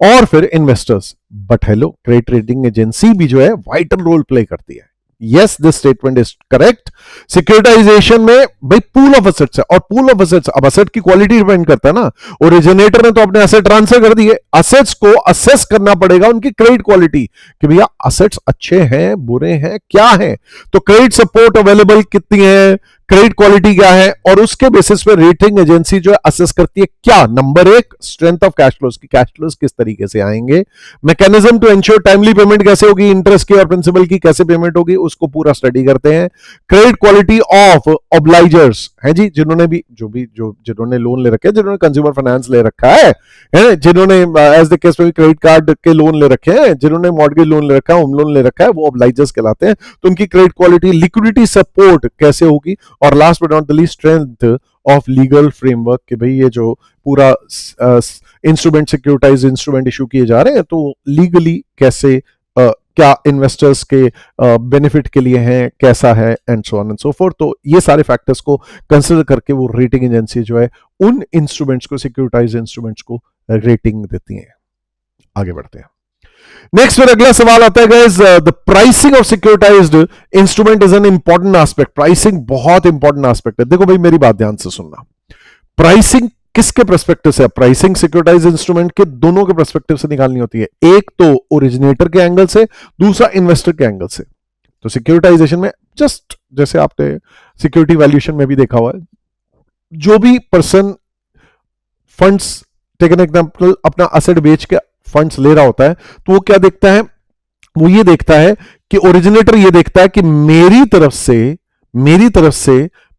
और फिर investors. But hello, credit rating agency भी जो है वाइटल रोल प्ले करती है। Yes, this statement is correct. Securitization में भाई पूल ऑफ एसेट्स है, और पूल ऑफ एसेट्स, अब एसेट की क्वालिटी डिपेंड करता है ना। ओरिजिनेटर ने तो अपने एसेट ट्रांसफर कर दिए, एसेट्स को असेस करना पड़ेगा उनकी क्रेडिट क्वालिटी कि भैया एसेट्स अच्छे हैं, बुरे हैं, क्या है। तो क्रेडिट सपोर्ट अवेलेबल कितनी है, क्रेडिट क्वालिटी क्या है, और उसके बेसिस पे रेटिंग एजेंसी जो है असेस करती है क्या, नंबर एक, स्ट्रेंथ ऑफ कैश फ्लोज की, कैश फ्लोज किस तरीके से आएंगे, mechanism to ensure timely payment कैसे होगी, इंटरेस्ट की और प्रिंसिपल की कैसे पेमेंट होगी, उसको पूरा स्टडी करते हैं। क्रेडिट क्वालिटी ऑफ ऑब्लाइजर्स है जी, जिन्होंने भी जिन्होंने लोन ले रखे हैं, जिन्होंने कंज्यूमर फाइनेंस ले रखा है, जिन्होंने एज द केस में क्रेडिट कार्ड के लोन ले रखे हैं, जिन्होंने मॉर्गेज लोन ले रखा है, होम लोन ले रखा है, वो ऑब्लाइजर्स कहलाते हैं। तो उनकी क्रेडिट क्वालिटी, लिक्विडिटी सपोर्ट कैसे होगी, और last but not the least strength of legal framework कि भाई ये जो पूरा इंस्ट्रूमेंट, सिक्योरिटाइज इंस्ट्रूमेंट इशू किए जा रहे हैं, तो लीगली कैसे, क्या इन्वेस्टर्स के बेनिफिट के लिए हैं, कैसा है, and so on and so forth. तो ये सारे फैक्टर्स को कंसिडर करके वो रेटिंग एजेंसी जो है उन इंस्ट्रूमेंट्स को, सिक्योरिटाइज इंस्ट्रूमेंट्स को रेटिंग देती है। आगे बढ़ते हैं। नेक्स्ट फिर अगला सवाल आता है guys, the pricing of सिक्योरिटाइज्ड instrument is an important aspect. Pricing बहुत इंपॉर्टेंट एस्पेक्ट है। देखो भाई मेरी बात ध्यान से सुनना, प्राइसिंग किसके पर्सपेक्टिव से? प्राइसिंग सिक्योरिटाइज इंस्ट्रूमेंट के दोनों के पर्सपेक्टिव से निकालनी होती है, एक तो ओरिजिनेटर के एंगल से, दूसरा इन्वेस्टर के एंगल से। तो सिक्योरिटाइजेशन में जस्ट जैसे आपने सिक्योरिटी वैल्यूएशन में भी देखा हुआ है, जो भी person funds, take an example, अपना एसेट बेच के फंड्स ले रहा होता है, तो वो क्या देखता है? वो ये देखता है कि ओरिजिनेटर ये देखता है कि मेरी तरफ से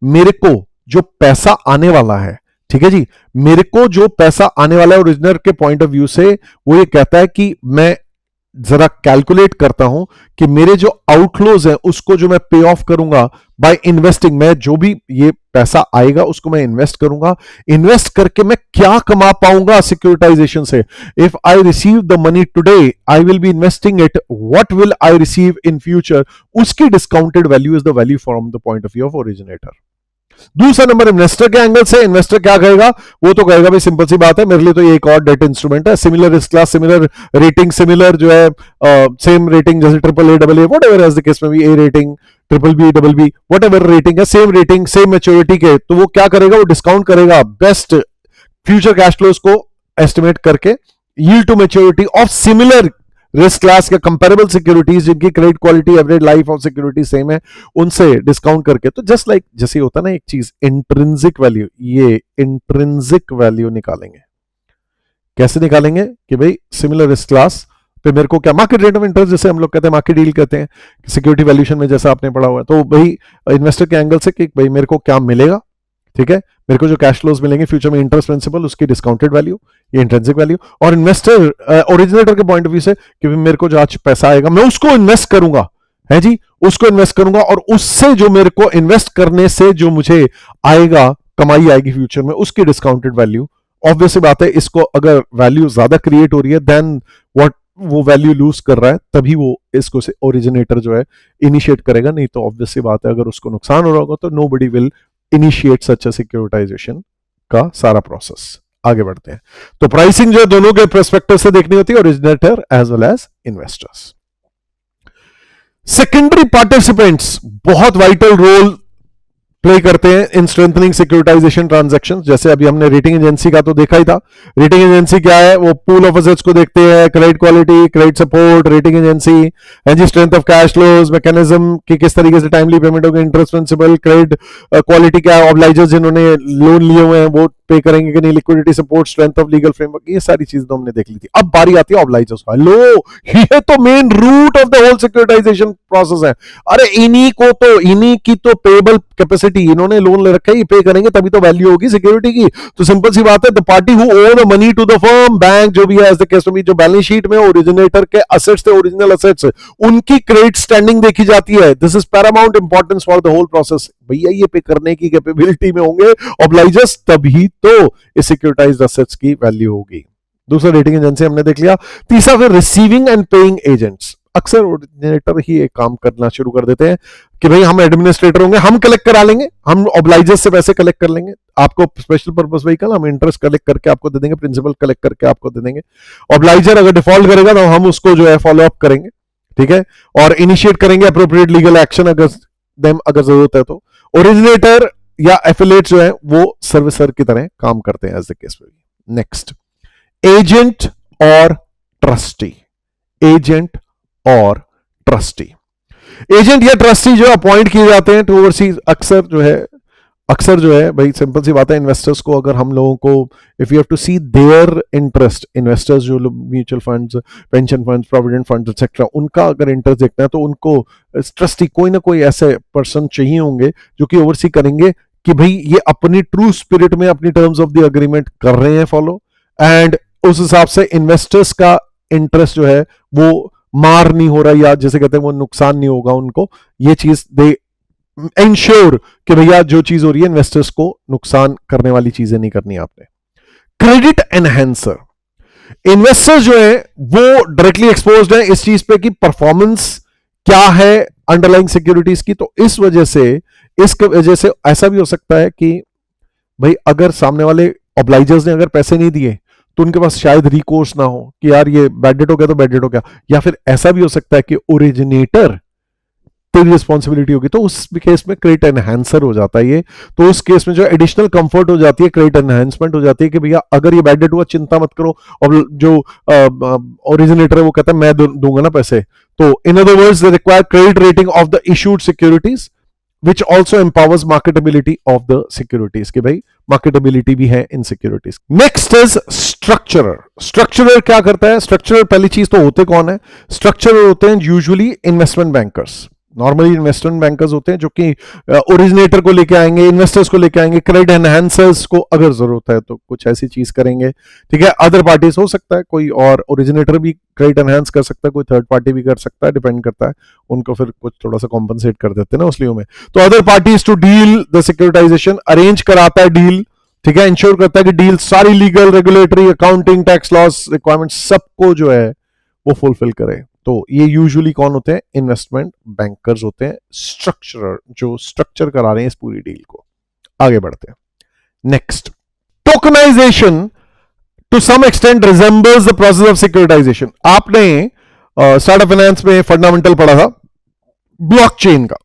मेरे को जो पैसा आने वाला है, ठीक है जी, मेरे को जो पैसा आने वाला है ओरिजिनल के पॉइंट ऑफ व्यू से, वो ये कहता है कि मैं जरा कैलकुलेट करता हूं कि मेरे जो आउटफ्लोज हैं उसको जो मैं पे ऑफ करूंगा बाय इन्वेस्टिंग, मैं जो भी ये पैसा आएगा उसको मैं इन्वेस्ट करूंगा, इन्वेस्ट करके मैं क्या कमा पाऊंगा सिक्योरिटाइजेशन से। If I receive the money today I will be investing it, what will I receive in future, उसकी discounted value is the value from the point of view of originator. दूसरा number investor के angle से, investor क्या कहेगा? वो तो कहेगा भाई सिंपल सी बात है, मेरे लिए तो ये एक और डेट इंस्ट्रूमेंट है, similar risk class, similar rating, similar जो है सेम रेटिंग, जैसे triple A, double A, whatever as the case में भी, A rating, triple B, double B, whatever rating है, सेम रेटिंग, सेम मैच्योरिटी के, तो वो क्या करेगा? वो डिस्काउंट करेगा बेस्ट फ्यूचर कैश फ्लोज को एस्टिमेट करके, yield to maturity of similar risk class के कंपेरेबल सिक्योरिटीज जिनकी credit quality, average life of security same है, उनसे डिस्काउंट करके। तो जस्ट लाइक जैसे होता है ना एक चीज, इंट्रिंसिक वैल्यू, ये इंट्रिंसिक वैल्यू निकालेंगे। कैसे निकालेंगे? कि भाई सिमिलर रिस्क क्लास पे मेरे को क्या, मार्केट रेट ऑफ इंटरेस्ट जैसे हम लोग कहते हैं, मार्केट डील कहते हैं, सिक्योरिटी वैल्यूएशन में जैसा आपने पढ़ा हुआ है। तो भाई इन्वेस्टर के एंगल से कि भाई मेरे को क्या मिलेगा, ठीक है, मेरे को जो कैश फ्लोज मिलेंगे फ्यूचर में, इंटरेस्ट प्रिंसिपल, उसकी डिस्काउंटेड वैल्यू, ये इंट्रिंसिक वैल्यू। और इन्वेस्टर ओरिजिनेटर के पॉइंट ऑफ व्यू से कि मेरे को जो आज पैसा आएगा मैं उसको इन्वेस्ट करूंगा, है जी, उसको इन्वेस्ट करूंगा, और उससे जो मेरे को इन्वेस्ट करने से जो मुझे आएगा, कमाई आएगी फ्यूचर में, उसकी डिस्काउंटेड वैल्यू। ऑब्वियस बात है, इसको अगर वैल्यू ज्यादा क्रिएट हो रही है देन व्हाट, वो वैल्यू लूज कर रहा है, तभी वो इसको से ओरिजिनेटर जो है इनिशिएट करेगा, नहीं तो ऑब्वियस बात है अगर उसको नुकसान हो रहा होगा तो nobody will initiate such a securitization का सारा प्रोसेस। आगे बढ़ते हैं। तो प्राइसिंग जो है दोनों के पर्सपेक्टिव से देखनी होती है, originator as well as investors. Secondary participants बहुत वाइटल रोल प्ले करते हैं इन स्ट्रेंथनिंग सिक्योरिटाइजेशन ट्रांजैक्शंस। जैसे अभी हमने रेटिंग एजेंसी का तो देखा ही था। रेटिंग एजेंसी क्या है? वो पूल ऑफ एसेट्स को देखते हैं, credit quality, credit support, rating agency है जी, strength of cash flows, mechanism कि किस तरीके से टाइमली पेमेंट होगी, इंटरेस्ट प्रिंसिपल, क्रेडिट क्वालिटी क्या है, ऑब्लाइजर्स जिन्होंने लोन लिए हुए हैं वो पे करेंगे कि नहीं, liquidity support, strength of legal framework, ये सारी चीजें तो हमने देख ली थी। अब बारी आती है ऑब्लाइजर्स। हेलो, ये तो main root of the whole securitization process है। अरे इन्हीं की तो पेबल कैपेसिटी, इन्होंने लोन ले रखा है, ये पे करेंगे तभी तो वैल्यू होगी सिक्योरिटी की। तो सिंपल सी बात है, the party who own the money to the firm, bank जो भी है, एज द केस में भी, जो बैलेंस शीट में ओरिजिनेटर के असेट्स थे, ओरिजिनल असेट्स, उनकी क्रेडिट स्टैंडिंग देखी जाती है। This is paramount importance for the whole process. भैया ये पे करने की कैपेबिलिटी में होंगे ऑब्लाइजर्स, तभी तो इस सिक्योरिटाइज्ड असेट्स की वैल्यू होगी। दूसरा रेटिंग एजेंसी हमने देख लिया। तीसरा फिर रिसीविंग एंड पेइंग एजेंट्स। अक्सर ओरिजिनेटर ही एक काम करना शुरू कर देते हैं कि भाई हम एडमिनिस्ट्रेटर होंगे, हम कलेक्ट करा लेंगे, हम ऑब्लाइजर्स से पैसे कलेक्ट कर लेंगे, आपको स्पेशल पर्पस व्हीकल हम इंटरेस्ट कलेक्ट करके आपको दे देंगे, प्रिंसिपल कलेक्ट करके आपको दे देंगे। ऑब्लाइजर अगर डिफॉल्ट करेगा तो हम उसको जो है फॉलो अप करेंगे, ठीक है, और इनिशिएट करेंगे अप्रोप्रिएट लीगल एक्शन अगर जरूरत है तो। ओरिजिनेटर या एफिलिएट जो है वो सर्विसर की तरह काम करते हैं एज द केस में। नेक्स्ट, एजेंट और ट्रस्टी। एजेंट और ट्रस्टी, एजेंट या ट्रस्टी जो अपॉइंट किए जाते हैं टू ओवरसी, अक्सर जो है भाई सिंपल सी बात है, इन्वेस्टर्स को अगर हम लोगों को, if you have to see their interest, investors जो mutual funds, pension funds, provident funds etcetera, उनका अगर इंटरेस्ट देखना है तो उनको ट्रस्टी कोई ना कोई ऐसे पर्सन चाहिए होंगे जो कि ओवरसी करेंगे कि भाई ये अपनी ट्रू स्पिरिट में अपनी टर्म्स ऑफ द एग्रीमेंट कर रहे हैं फॉलो, एंड उस हिसाब से इन्वेस्टर्स का इंटरेस्ट जो है वो मार नहीं हो रहा, या जैसे कहते हैं वो नुकसान नहीं होगा उनको। ये चीज दे इंश्योर कि भैया जो चीज हो रही है इन्वेस्टर्स को नुकसान करने वाली चीजें नहीं करनी आपने। क्रेडिट एनहेंसर, इन्वेस्टर्स जो है वो डायरेक्टली एक्सपोज्ड है इस चीज पे कि परफॉर्मेंस क्या है अंडरलाइंग सिक्योरिटीज की। तो इस वजह से ऐसा भी हो सकता है कि भाई अगर सामने वाले ऑब्लाइजर्स ने अगर पैसे नहीं दिए तो उनके पास शायद रिकोर्स ना हो कि यार ये बैड डेट हो गया तो बैड डेट हो गया, या फिर ऐसा भी हो सकता है कि ओरिजिनेटर तेरी रिस्पॉन्सिबिलिटी होगी, तो उस केस में क्रेडिट एनहांसर हो जाता है ये। तो उस केस में जो एडिशनल कंफर्ट हो जाती है, क्रेडिट एनहांसमेंट हो जाती है कि भैया अगर ये बैड डेट हुआ चिंता मत करो, और जो ओरिजिनेटर है वो कहता है मैं दूंगा ना पैसे। तो in other words they require credit rating of the issued securities which also empowers marketability of the securities, कि भाई marketability भी है इन securities. Next is structurer. Structurer क्या करता है? स्ट्रक्चरर पहली चीज तो होते कौन है? स्ट्रक्चरर होते हैं usually investment bankers. Normally investment bankers होते हैं जो कि ओरिजिनेटर को लेके आएंगे, इन्वेस्टर्स को लेके आएंगे, क्रेडिट एनहांसर्स को अगर जरूरत है तो कुछ ऐसी चीज करेंगे, ठीक है। अदर पार्टीज हो सकता है कोई और, ओरिजिनेटर भी क्रेडिट एनहांस कर सकता है, कोई थर्ड पार्टी भी कर सकता है, डिपेंड करता है, उनको फिर कुछ थोड़ा सा कॉम्पनसेट कर देते हैं ना उसलिए में। तो other parties to deal the securitization, arrange कराता है डील, ठीक है, इंश्योर करता है कि डील सारी legal, regulatory, accounting, tax loss requirement सबको जो है वो फुलफिल करे। तो ये यूजुअली कौन होते हैं? इन्वेस्टमेंट बैंकर्स होते हैं, स्ट्रक्चरर, जो स्ट्रक्चर करा रहे हैं इस पूरी डील को। आगे बढ़ते हैं। Next, tokenization to some extent resembles the process of securitization. आपने स्टार्टअप फाइनेंस में फंडामेंटल पढ़ा था ब्लॉकचेन का,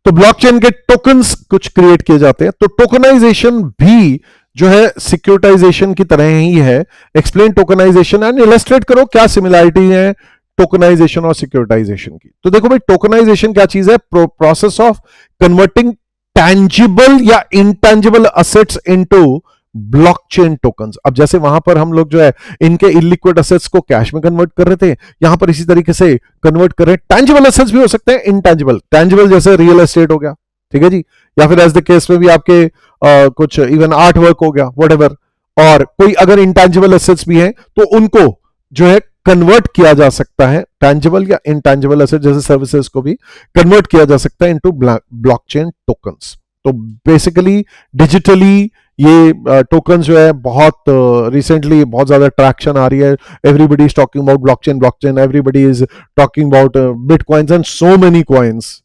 तो ब्लॉकचेन के टोकन्स कुछ क्रिएट किए जाते हैं, तो टोकनाइजेशन भी जो है सिक्योरिटाइजेशन की तरह ही है। एक्सप्लेन टोकनाइजेशन एंड इलस्ट्रेट करो क्या सिमिलरिटी है टोकनाइजेशन और सिक्योरिटाइजेशन की। तो देखो भाई, टोकनाइजेशन क्या चीज है? प्रोसेस ऑफ कन्वर्टिंग टैंजिबल या intangible assets into blockchain tokens. अब जैसे वहां पर हम लोग जो है इनके इलिक्विड असेट्स को कैश में कन्वर्ट कर रहे थे, यहां पर इसी तरीके से कन्वर्ट कर रहे हैं। टैंजिबल असेट्स भी हो सकते हैं, इनटैंजिबल। टैंजिबल जैसे रियल एस्टेट हो गया, ठीक है जी, या फिर एज द केस में भी आपके कुछ इवन आर्ट वर्क हो गया, व्हाटएवर। और कोई अगर इंटैंजिबल एसेट्स भी हैं तो उनको जो है कन्वर्ट किया जा सकता है, टैंजिबल या इनटैंजिबल एसेट जैसे सर्विसेज को भी कन्वर्ट किया जा सकता है इनटू ब्लॉकचेन टोकन्स। तो बेसिकली डिजिटली ये टोकन जो है बहुत रिसेंटली बहुत ज्यादा ट्रैक्शन आ रही है। Everybody is talking about blockchain, everybody is talking about bitcoins and so many coins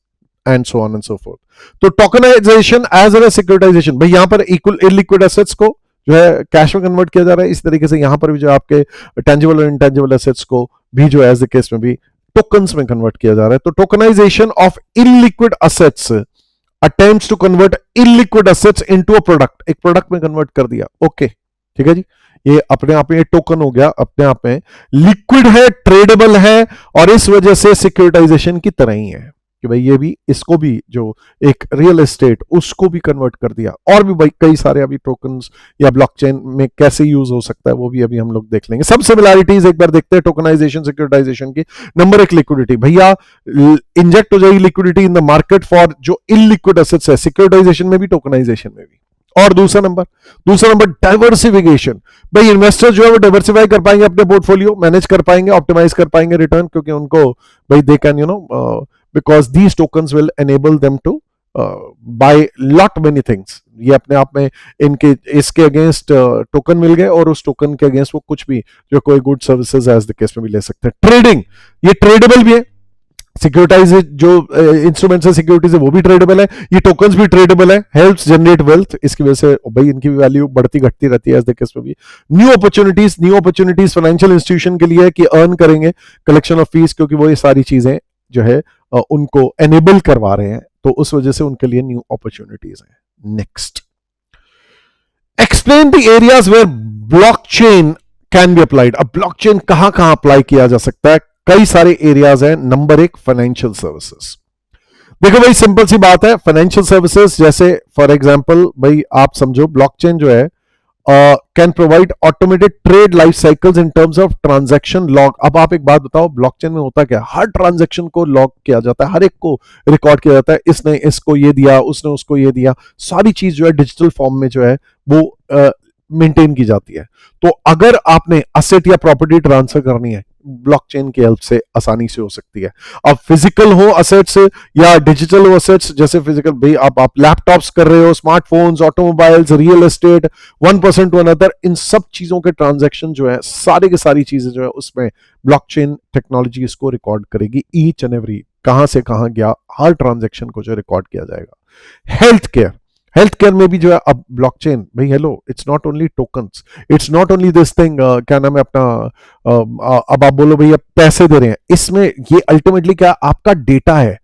and so on and so forth. तो tokenisation as well as securitisation, भाई यहां पर इक्वल इलिक्विड एसेट्स को जो है कैश में कन्वर्ट किया जा रहा है, इस तरीके से यहां पर भी जो आपके टेंजिबल और इंटेंजिबल एसेट्स को भी जो एज द केस में भी टोकन्स में कन्वर्ट किया जा रहा है। तो tokenization of illiquid assets attempts to convert illiquid assets into a product, एक प्रोडक्ट में कन्वर्ट कर दिया, ओके, ठीक है जी। ये अपने आप में ये टोकन हो गया, अपने आप में लिक्विड है, ट्रेडेबल है, और इस वजह से सिक्योरिटाइजेशन की तरह ही है। कि भाई ये भी, इसको भी जो एक रियल एस्टेट उसको भी कन्वर्ट कर दिया। और भी भाई कई सारे अभी टोकन्स या ब्लॉकचेन में कैसे यूज हो सकता है वो भी अभी हम लोग देख लेंगे। सब सिमिलैरिटीज एक बार देखते हैं टोकनाइजेशन सिक्योरिटाइजेशन की। नंबर एक, लिक्विडिटी। भैया इंजेक्ट हो जाएगी liquidity in the market for जो इलिक्विड एसेट्स है, सिक्योरिटाइजेशन में भी टोकनाइजेशन में भी। और दूसरा नंबर डाइवर्सिफिकेशन। भाई इन्वेस्टर जो है वो डाइवर्सिफाई कर पाएंगे अपने पोर्टफोलियो, मैनेज कर पाएंगे, ऑप्टिमाइज कर पाएंगे रिटर्न, क्योंकि उनको भाई they can because these tokens will enable them to buy lot many things. ये अपने आप में इनके इसके अगेंस्ट टोकन मिल गए और उस टोकन के अगेंस्ट वो कुछ भी जो कोई good services as the case में भी ले सकते हैं। ट्रेडिंग, ये ट्रेडेबल भी है। सिक्योरिटाइज जो इंस्ट्रूमेंट्स है, सिक्योरिटीज है, वो भी ट्रेडेबल है, ये टोकन्स भी ट्रेडेबल है। हेल्प्स जनरेट वेल्थ, इसकी वजह से भाई इनकी भी वैल्यू बढ़ती घटती रहती है एज द केस में भी। न्यू अपॉर्चुनिटीज फाइनेंशियल इंस्टीट्यूशन के लिए कि अर्न करेंगे कलेक्शन ऑफ फीस, क्योंकि वो ये सारी चीजें जो है उनको एनेबल करवा रहे हैं, तो उस वजह से उनके लिए न्यू अपॉर्चुनिटीज है। Next, explain the areas where blockchain can be applied. अब ब्लॉकचेन कहां कहां अप्लाई किया जा सकता है? कई सारे एरियाज हैं। नंबर एक, फाइनेंशियल सर्विसेज। देखो भाई सिंपल सी बात है, फाइनेंशियल सर्विसेज जैसे फॉर एग्जांपल भाई आप समझो ब्लॉकचेन जो है can provide automated trade life cycles in terms of transaction log. अब आप एक बात बताओ, ब्लॉकचेन में होता क्या? हर ट्रांजैक्शन को लॉग किया जाता है, हर एक को रिकॉर्ड किया जाता है। इसने इसको ये दिया, उसने उसको ये दिया, सारी चीज जो है डिजिटल फॉर्म में जो है वो मेंटेन की जाती है। तो अगर आपने असेट या प्रॉपर्टी ट्रांसफर करनी है, ब्लॉकचेन की हेल्प से आसानी से हो सकती है। अब फिजिकल हो असेट्स या डिजिटल हो असेट्स, जैसे फिजिकल भाई आप लैपटॉप्स कर रहे हो, smartphones, automobiles, real estate, one person to another, इन सब चीजों के ट्रांजैक्शन जो है सारे के सारी चीजें जो है उसमें ब्लॉकचेन टेक्नोलॉजी इसको रिकॉर्ड करेगी। ईच एंड एवरी कहां से कहां गया, हर ट्रांजैक्शन को जो रिकॉर्ड किया जाएगा। हेल्थ केयर में भी जो है अब ब्लॉकचेन, भाई hello, it's not only tokens, it's not only this thing, क्या नाम है अपना, अब आप बोलो भैया पैसे दे रहे हैं, इसमें ये अल्टीमेटली क्या, आपका डेटा है।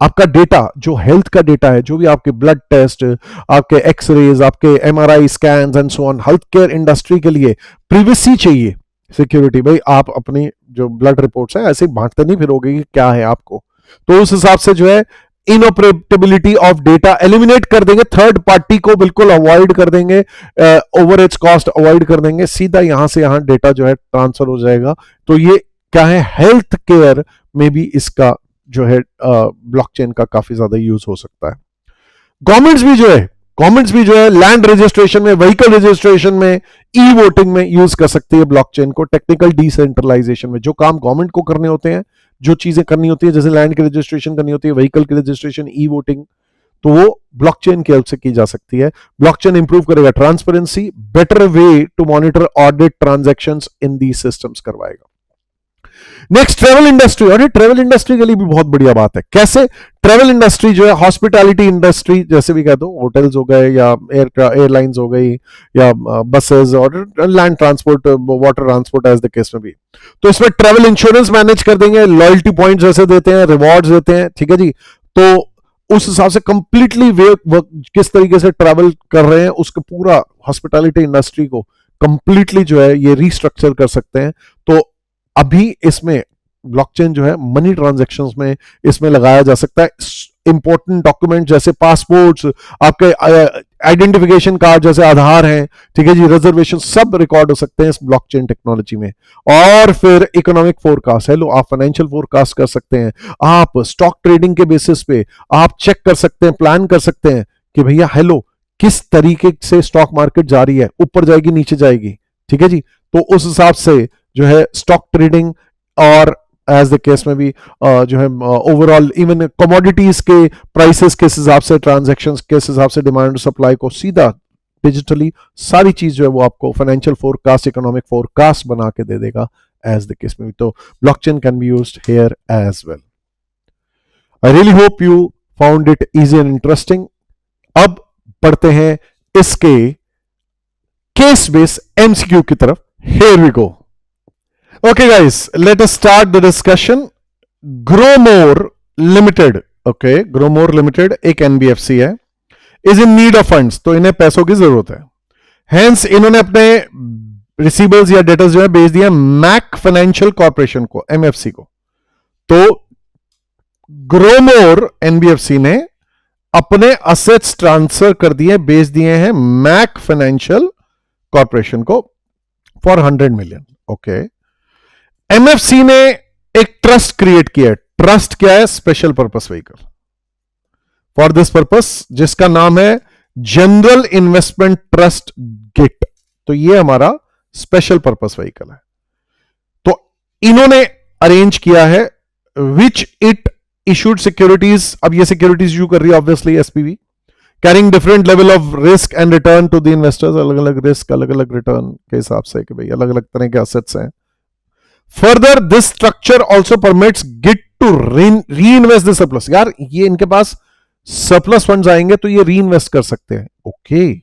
आपका डेटा जो हेल्थ का डेटा है, जो भी आपके ब्लड टेस्ट, आपके एक्सरेज, आपके MRI scans and so on, health care industry के लिए प्रिवेसी चाहिए, सिक्योरिटी। भाई आप अपनी जो ब्लड रिपोर्ट्स है ऐसे बांटते नहीं फिरोगे कि क्या है आपको, तो उस हिसाब से जो है इनऑपरेटेबिलिटी ऑफ डेटा एलिमिनेट कर देंगे, थर्ड पार्टी को बिल्कुल अवॉइड कर देंगे, ओवरहेड्स कॉस्ट अवॉइड कर देंगे, सीधा यहां से यहां डेटा जो है ट्रांसफर हो जाएगा। तो ये क्या है, हेल्थ केयर में भी इसका जो है ब्लॉकचेन का काफी ज्यादा यूज हो सकता है। गवर्नमेंट्स भी जो है लैंड रजिस्ट्रेशन में, व्हीकल रजिस्ट्रेशन में, ई वोटिंग में यूज कर सकती है ब्लॉकचेन को। टेक्निकल डिसेंट्रलाइजेशन में जो काम गवर्नमेंट को करने होते हैं, जो चीजें करनी होती है, जैसे लैंड की रजिस्ट्रेशन करनी होती है, व्हीकल की रजिस्ट्रेशन, ई वोटिंग, तो वो ब्लॉकचेन की हेल्प से की जा सकती है। ब्लॉकचेन इंप्रूव करेगा transparency, better way to monitor audit transactions in the systems करवाएगा। Next, travel industry. और ट्रेवल इंडस्ट्री के लिए भी बहुत बढ़िया बात है। कैसे? ट्रेवल इंडस्ट्री जो है, हॉस्पिटैलिटी इंडस्ट्री जैसे भी कह दो, होटल्स हो गए या एयरलाइंस हो गई या बसेस और land transport, water transport as the case में भी, तो इसमें ट्रेवल इंश्योरेंस मैनेज कर देंगे, लॉयल्टी पॉइंट्स जैसे देते हैं, रिवॉर्ड्स देते हैं, ठीक है जी। तो उस हिसाब से कंप्लीटली वे किस तरीके से ट्रैवल कर रहे हैं उसके पूरा हॉस्पिटैलिटी इंडस्ट्री को कंप्लीटली जो है ये रिस्ट्रक्चर कर सकते हैं। तो अभी इसमें ब्लॉकचेन जो है मनी ट्रांजैक्शंस में इसमें लगाया जा सकता है। इंपॉर्टेंट डॉक्यूमेंट जैसे पासपोर्ट्स, आपके आइडेंटिफिकेशन कार्ड जैसे आधार है, ठीक है जी, रिजर्वेशन, सब रिकॉर्ड हो सकते हैं इस ब्लॉकचेन टेक्नोलॉजी में। और फिर इकोनॉमिक फोरकास्ट, हेलो, आप फाइनेंशियल फोरकास्ट कर सकते हैं, आप स्टॉक ट्रेडिंग के बेसिस पे आप चेक कर सकते हैं, प्लान कर सकते हैं कि भैया हेलो किस तरीके से स्टॉक मार्केट जा रही है, ऊपर जाएगी नीचे जाएगी, ठीक है जी। तो उस हिसाब से जो है स्टॉक ट्रेडिंग और एज द केस में भी जो है ओवरऑल इवन कमोडिटीज के प्राइसेस किस हिसाब से, ट्रांजैक्शंस किस हिसाब से, डिमांड और सप्लाई को सीधा डिजिटली सारी चीज जो है वो आपको फाइनेंशियल फोरकास्ट, इकोनॉमिक फोरकास्ट बना के दे देगा एज द केस में भी। तो blockchain can be used here as well. I really hope you found it easy and interesting. अब पढ़ते हैं इसके केस बेस एमसीक्यू की तरफ। Here we go. Okay guys, let us start the discussion. Growmore Limited, okay, Growmore Limited एक NBFC है, is in need of funds, तो इन्हें पैसों की जरूरत है। Hence इन्होंने अपने रिसीवर्स या डेटर्स जो है भेज दिया मैक फाइनेंशियल कॉर्पोरेशन को, MFC को। तो ग्रोमोर एनबीएफसी ने अपने असेट्स ट्रांसफर कर दिए, बेच दिए हैं मैक फाइनेंशियल कॉर्पोरेशन को फॉर 100 मिलियन। ओके, एमएफसी ने एक ट्रस्ट क्रिएट किया है। ट्रस्ट क्या है? Special purpose vehicle for this purpose, जिसका नाम है जनरल इन्वेस्टमेंट ट्रस्ट गिट। तो ये हमारा स्पेशल पर्पस व्हीकल है। तो इन्होंने अरेंज किया है विच इट इशूड सिक्योरिटीज। अब ये सिक्योरिटीज इशू कर रही है obviously SPV, carrying different level of risk and return to the investors. अलग अलग रिस्क, अलग अलग रिटर्न के हिसाब से कि भाई अलग अलग तरह के एसेट्स हैं। Further this structure also permits GIT to reinvest the surplus. यार ये इनके पास सरप्लस फंड्स आएंगे तो ये री इन्वेस्ट कर सकते हैं। ओके,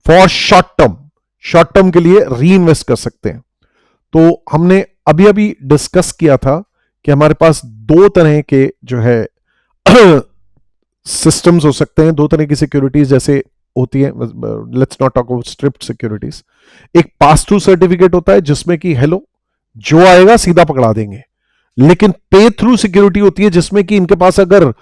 फॉर शॉर्ट टर्म के लिए री इन्वेस्ट कर सकते हैं। तो हमने अभी अभी डिस्कस किया था कि हमारे पास दो तरह के जो है सिस्टम्स हो सकते हैं, दो तरह की सिक्योरिटीज जैसे होती है। Let's not talk about स्ट्रिप्ट securities. एक पास थ्रू सर्टिफिकेट होता है जिसमें कि हेलो जो आएगा सीधा पकड़ा देंगे, लेकिन पे थ्रू सिक्योरिटी होती है जिसमें कि इनके पास अगर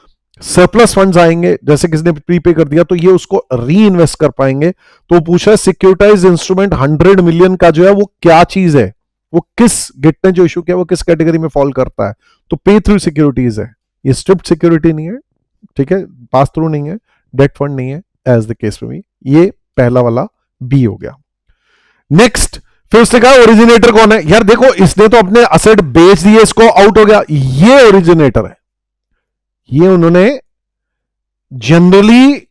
सरप्लस फंड्स आएंगे, जैसे किसी ने प्रीपे कर दिया, तो ये उसको री इन्वेस्ट कर पाएंगे। तो पूछा है सिक्योरिटाइज इंस्ट्रूमेंट 100 मिलियन का जो है वो क्या चीज है, वो किस गिट ने जो इशू किया वो किस कैटेगरी में फॉल करता है। तो पे थ्रू सिक्योरिटीज है, ये स्ट्रिप्ट सिक्योरिटी नहीं है, ठीक है, पास थ्रू नहीं है, डेट फंड नहीं है, एज द केस में भी। ये पहला वाला बी हो गया। नेक्स्ट, फिर उसने कहा ओरिजिनेटर कौन है। यार देखो, इसने तो अपने असेट बेच दिए, इसको आउट हो गया, ये ओरिजिनेटर है। ये उन्होंने जनरली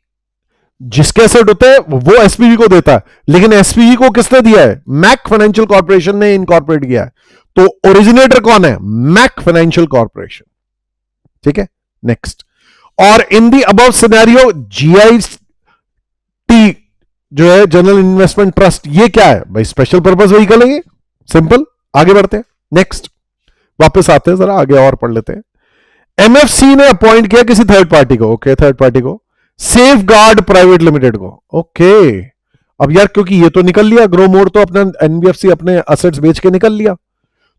जिसके एसेट होते हैं वो एसपीवी को देता है, लेकिन एसपीवी को किसने दिया है? मैक फाइनेंशियल कॉर्पोरेशन ने इनकॉर्पोरेट किया है। तो ओरिजिनेटर कौन है? Mac financial corporation. ठीक है, नेक्स्ट। और in the above scenario GIT जो है जनरल इन्वेस्टमेंट ट्रस्ट, ये क्या है भाई? स्पेशल पर्पस व्हीकल है ये, सिंपल। आगे बढ़ते हैं, नेक्स्ट वापस आते हैं, जरा आगे और पढ़ लेते हैं। एमएफसी ने अपॉइंट किया किसी थर्ड पार्टी को। ओके, थर्ड पार्टी को सेफ गार्ड प्राइवेट लिमिटेड को। ओके, अब यार क्योंकि ये तो निकल लिया, ग्रोमोर तो अपना एनबीएफसी अपने असेट्स बेच के निकल लिया,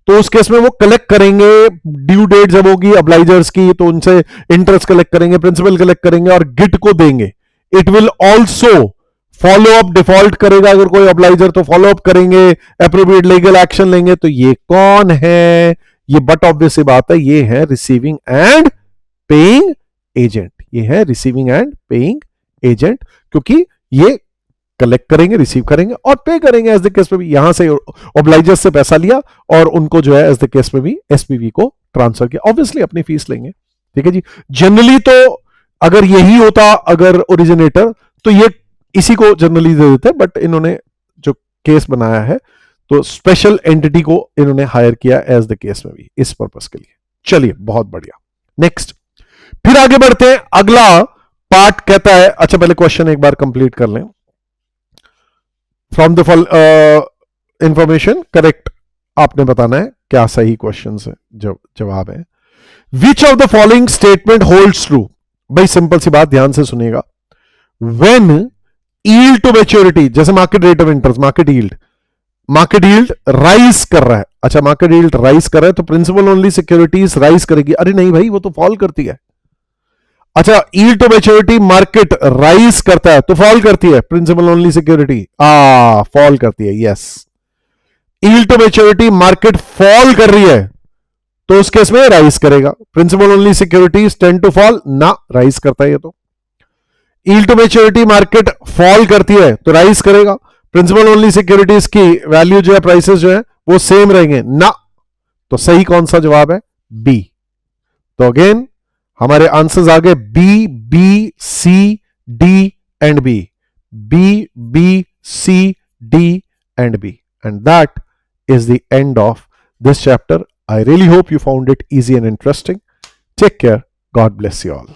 तो उस केस में वो कलेक्ट करेंगे, ड्यू डेट जब होगी अब्लाइजर्स की तो उनसे इंटरेस्ट कलेक्ट करेंगे, प्रिंसिपल कलेक्ट करेंगे और गिट को देंगे। It will also follow up, default करेगा अगर कोई अब्लाइजर तो फॉलो अप करेंगे, अप्रोप्रिएट लीगल एक्शन लेंगे। तो ये कौन है? ये बट ऑब्वियस सी बात है, ये है रिसीविंग एंड पेइंग एजेंट। ये है रिसीविंग एंड पेइंग एजेंट, क्योंकि ये कलेक्ट करेंगे, रिसीव करेंगे और पे करेंगे एज द केस में भी। यहां से ऑब्लाइजर्स से पैसा लिया और उनको जो है एज द केस में भी एसपीवी को ट्रांसफर किया, ऑब्वियसली अपनी फीस लेंगे। ठीक है जी। जनरली तो अगर यही होता, अगर ओरिजिनेटर, तो ये इसी को जनरली दे देते, बट इन्होंने जो केस बनाया है तो स्पेशल एंटिटी को इन्होंने हायर किया एज द केस में भी, इस पर्पस के लिए। चलिए, बहुत बढ़िया। नेक्स्ट, फिर आगे बढ़ते हैं। अगला पार्ट कहता है, अच्छा पहले क्वेश्चन एक बार कंप्लीट कर लें। फ्रॉम द इंफॉर्मेशन करेक्ट आपने बताना है क्या सही क्वेश्चन है, जवाब है। Which of the following statement holds true. भाई सिंपल सी बात, ध्यान से सुनिएगा। व्हेन यील्ड टू मैच्योरिटी, जैसे market rate of interest, market yield rise कर रहा है। अच्छा, मार्केट यील्ड राइज कर रहा है तो प्रिंसिपल ओनली सिक्योरिटीज राइज करेगी। अरे नहीं भाई, वो तो फॉल करती है। अच्छा, yield to maturity market rise करता है तो फॉल करती है, प्रिंसिपल ओनली सिक्योरिटी फॉल करती है। Yes, yield to maturity market fall कर रही है तो उस केस में राइज करेगा। Principal only securities tend to fall, ना राइज करता है ये तो। Yield to maturity market fall करती है तो राइज करेगा। प्रिंसिपल ओनली सिक्योरिटीज की वैल्यू जो है, प्राइसेस जो है वो सेम रहेंगे, ना। तो सही कौन सा जवाब है? बी। तो अगेन हमारे आंसर्स आ गए B, B, C, D and B. B, B, C, D and B. And that is the end of this chapter. I really hope you found it easy and interesting. Take care. God bless you all.